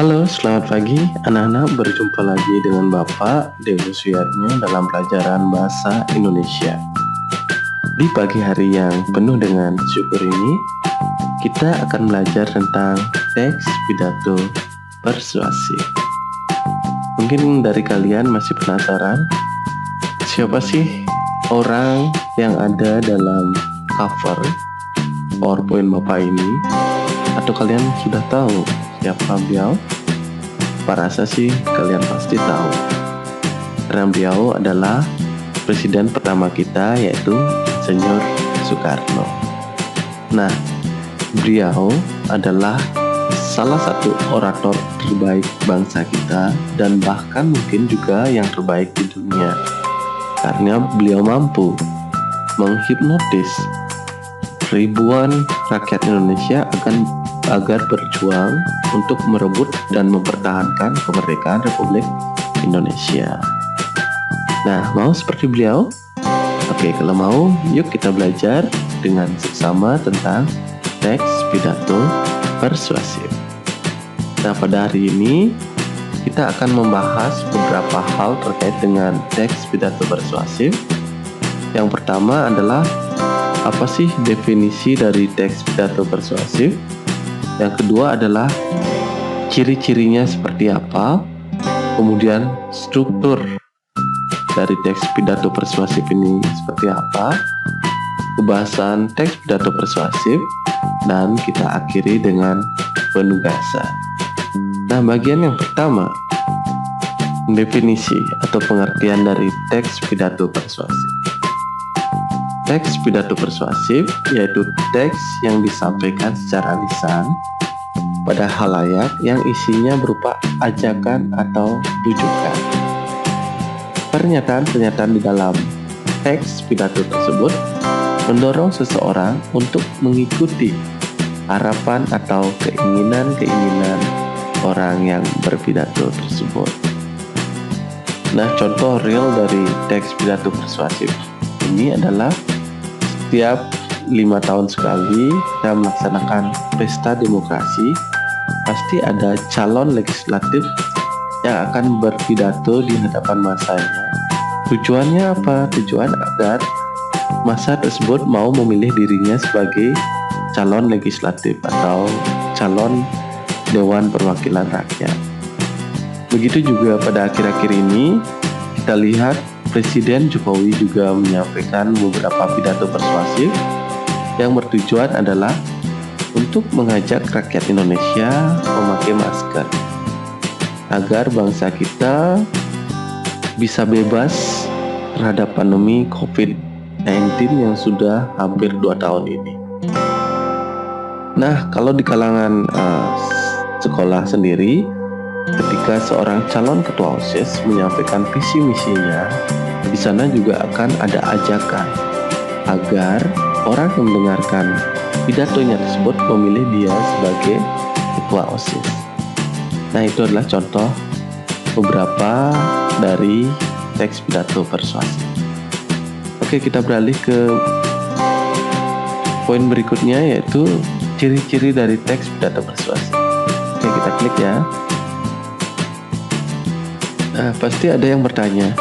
Halo, selamat pagi anak-anak. Berjumpa lagi dengan Bapak Dewo Suyatnya dalam pelajaran Bahasa Indonesia. Di pagi hari yang penuh dengan syukur ini, kita akan belajar tentang teks pidato persuasif. Mungkin dari kalian masih penasaran, siapa sih orang yang ada dalam cover PowerPoint Bapak ini? Atau kalian sudah tahu siapa beliau? Apa rasa sih kalian pasti tahu, karena beliau adalah presiden pertama kita, yaitu Insinyur Soekarno. Nah, beliau adalah salah satu orator terbaik bangsa kita, dan bahkan mungkin juga yang terbaik di dunia, karena beliau mampu menghipnotis ribuan rakyat Indonesia agar berjuang untuk merebut dan mempertahankan kemerdekaan Republik Indonesia. Nah, mau seperti beliau? Oke, kalau mau, yuk kita belajar dengan seksama tentang teks pidato persuasif. Nah, pada hari ini kita akan membahas beberapa hal terkait dengan teks pidato persuasif. Yang pertama adalah, apa sih definisi dari teks pidato persuasif? Yang kedua adalah ciri-cirinya seperti apa, kemudian struktur dari teks pidato persuasif ini seperti apa, kebahasan teks pidato persuasif, dan kita akhiri dengan penugasan. Nah, bagian yang pertama, definisi atau pengertian dari teks pidato persuasif. Teks pidato persuasif yaitu teks yang disampaikan secara lisan pada halayak yang isinya berupa ajakan atau bujukan. Pernyataan-pernyataan di dalam teks pidato tersebut mendorong seseorang untuk mengikuti harapan atau keinginan-keinginan orang yang berpidato tersebut. Nah, contoh real dari teks pidato persuasif ini adalah setiap 5 tahun sekali kita melaksanakan pesta demokrasi, pasti ada calon legislatif yang akan berpidato di hadapan masanya. Tujuannya apa? Tujuan agar masa tersebut mau memilih dirinya sebagai calon legislatif atau calon Dewan Perwakilan Rakyat. Begitu juga pada akhir-akhir ini kita lihat Presiden Jokowi juga menyampaikan beberapa pidato persuasif yang bertujuan adalah untuk mengajak rakyat Indonesia memakai masker agar bangsa kita bisa bebas terhadap pandemi COVID-19 yang sudah hampir 2 tahun ini. Nah, kalau di kalangan sekolah sendiri, ketika seorang calon ketua OSIS menyampaikan visi misinya, di sana juga akan ada ajakan agar orang yang mendengarkan pidatonya tersebut memilih dia sebagai ketua OSIS. Nah, itu adalah contoh beberapa dari teks pidato persuasif. Oke, kita beralih ke poin berikutnya, yaitu ciri-ciri dari teks pidato persuasif. Oke, kita klik ya. Nah, pasti ada yang bertanya,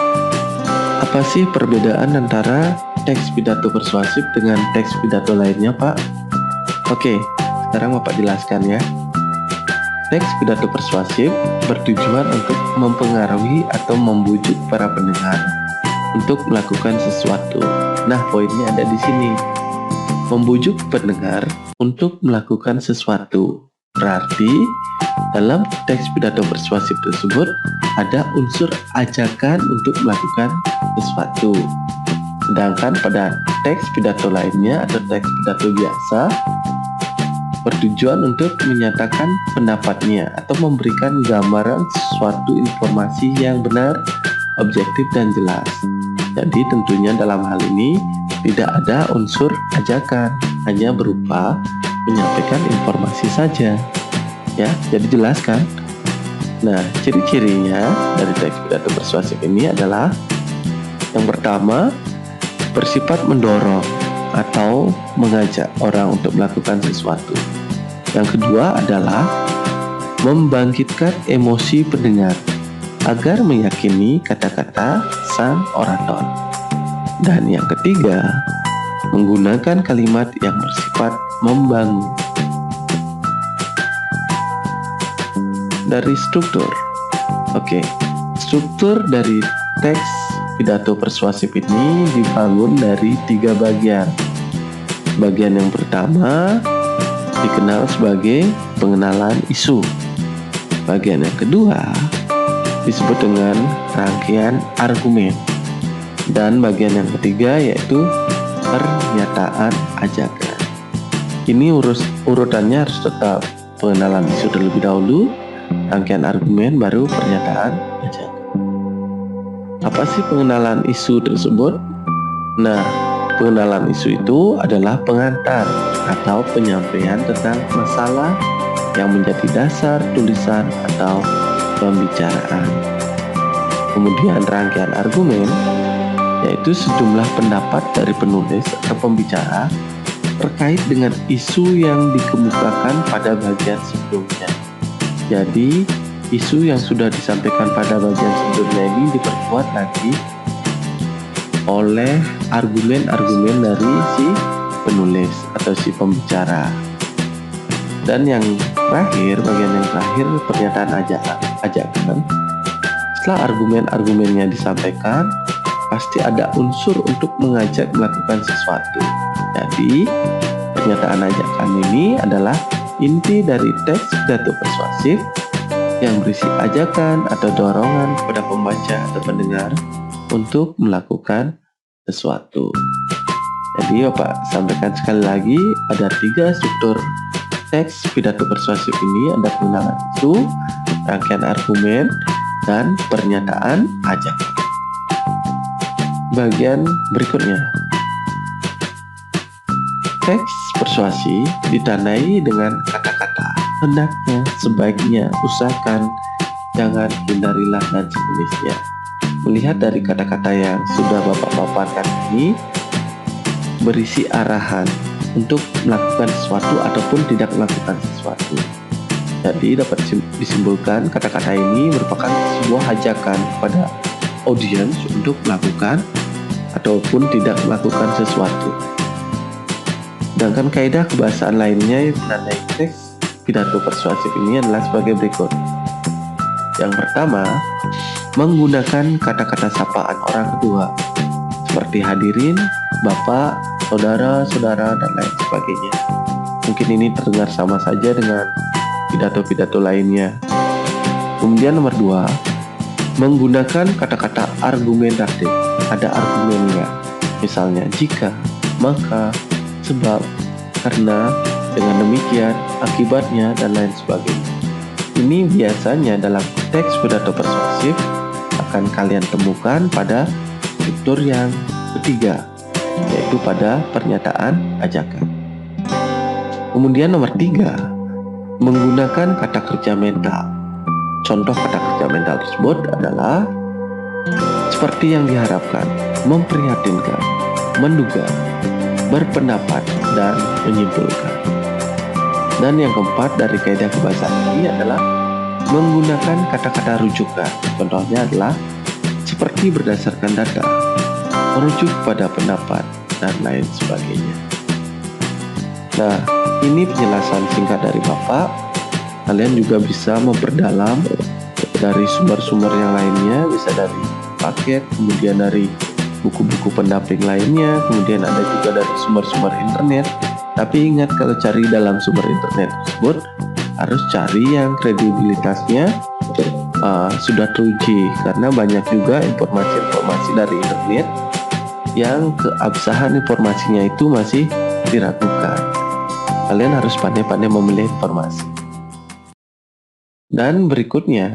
apa sih perbedaan antara teks pidato persuasif dengan teks pidato lainnya, Pak? Oke, sekarang Bapak jelaskan ya. Teks pidato persuasif bertujuan untuk mempengaruhi atau membujuk para pendengar untuk melakukan sesuatu. Nah, poinnya ada di sini. Membujuk pendengar untuk melakukan sesuatu. Berarti dalam teks pidato persuasif tersebut ada unsur ajakan untuk melakukan sesuatu. Sedangkan pada teks pidato lainnya atau teks pidato biasa bertujuan untuk menyatakan pendapatnya atau memberikan gambaran suatu informasi yang benar, objektif, dan jelas. Jadi tentunya dalam hal ini tidak ada unsur ajakan, hanya berupa menyampaikan informasi saja. Ya, jadi jelas kan? Nah, ciri-cirinya dari teks pidato persuasif ini adalah, yang pertama, bersifat mendorong atau mengajak orang untuk melakukan sesuatu. Yang kedua adalah membangkitkan emosi pendengar agar meyakini kata-kata sang orator. Dan yang ketiga, menggunakan kalimat yang bersifat membangun. Dari struktur. Oke, struktur dari teks pidato persuasif ini dibangun dari 3 bagian. Bagian yang pertama dikenal sebagai pengenalan isu. Bagian yang kedua disebut dengan rangkaian argumen. Dan bagian yang ketiga yaitu pernyataan ajakan. Ini urutannya harus tetap pengenalan isu terlebih dahulu, rangkaian argumen, baru pernyataan ajakan. Apa sih pengenalan isu tersebut? Nah, pengenalan isu itu adalah pengantar atau penyampaian tentang masalah yang menjadi dasar tulisan atau pembicaraan. Kemudian rangkaian argumen yaitu sejumlah pendapat dari penulis atau pembicara terkait dengan isu yang dikemukakan pada bagian sebelumnya. Jadi, isu yang sudah disampaikan pada bagian sebelumnya ini diperkuat lagi oleh argumen-argumen dari si penulis atau si pembicara. Dan yang terakhir, bagian yang terakhir, pernyataan ajakan. Setelah argumen-argumennya disampaikan, pasti ada unsur untuk mengajak melakukan sesuatu. Jadi, pernyataan ajakan ini adalah inti dari teks pidato persuasif yang berisi ajakan atau dorongan kepada pembaca atau pendengar untuk melakukan sesuatu. Jadi Bapak sampaikan sekali lagi, ada 3 struktur teks pidato persuasif ini, ada pengenalan isu, rangkaian argumen, dan pernyataan ajakan. Bagian berikutnya, teks persuasi ditandai dengan kata-kata hendaknya, sebaiknya, usahakan, jangan, hindarilah, dan sejenisnya. Melihat dari kata-kata yang sudah Bapak paparkan ini, berisi arahan untuk melakukan sesuatu ataupun tidak melakukan sesuatu. Jadi dapat disimpulkan kata-kata ini merupakan sebuah ajakan kepada audiens untuk melakukan ataupun tidak melakukan sesuatu. Sedangkan kaidah kebahasaan lainnya yang menandai teks pidato persuasif ini adalah sebagai berikut. Yang pertama, menggunakan kata-kata sapaan orang kedua seperti hadirin, bapak, saudara-saudara, dan lain sebagainya. Mungkin ini terdengar sama saja dengan pidato-pidato lainnya. Kemudian nomor 2, menggunakan kata-kata argumentatif. Ada argumennya, misalnya jika, maka, sebab, karena, dengan demikian, akibatnya, dan lain sebagainya. Ini biasanya dalam teks pidato persuasif akan kalian temukan pada struktur yang ketiga, yaitu pada pernyataan ajakan. Kemudian nomor 3, menggunakan kata kerja mental. Contoh kata kerja mental tersebut adalah seperti yang diharapkan, memprihatinkan, menduga, berpendapat, dan menyimpulkan. Dan yang keempat dari kaidah kebahasaan ini adalah menggunakan kata-kata rujukan. Contohnya adalah seperti berdasarkan data, merujuk pada pendapat, dan lain sebagainya. Nah, ini penjelasan singkat dari Bapak. Kalian juga bisa memperdalam dari sumber-sumber yang lainnya, bisa dari paket, kemudian dari buku-buku pendamping lainnya, kemudian ada juga dari sumber-sumber internet. Tapi ingat, kalau cari dalam sumber internet tersebut harus cari yang kredibilitasnya sudah teruji, karena banyak juga informasi-informasi dari internet yang keabsahan informasinya itu masih diragukan. Kalian harus pandai-pandai memilih informasi. Dan berikutnya,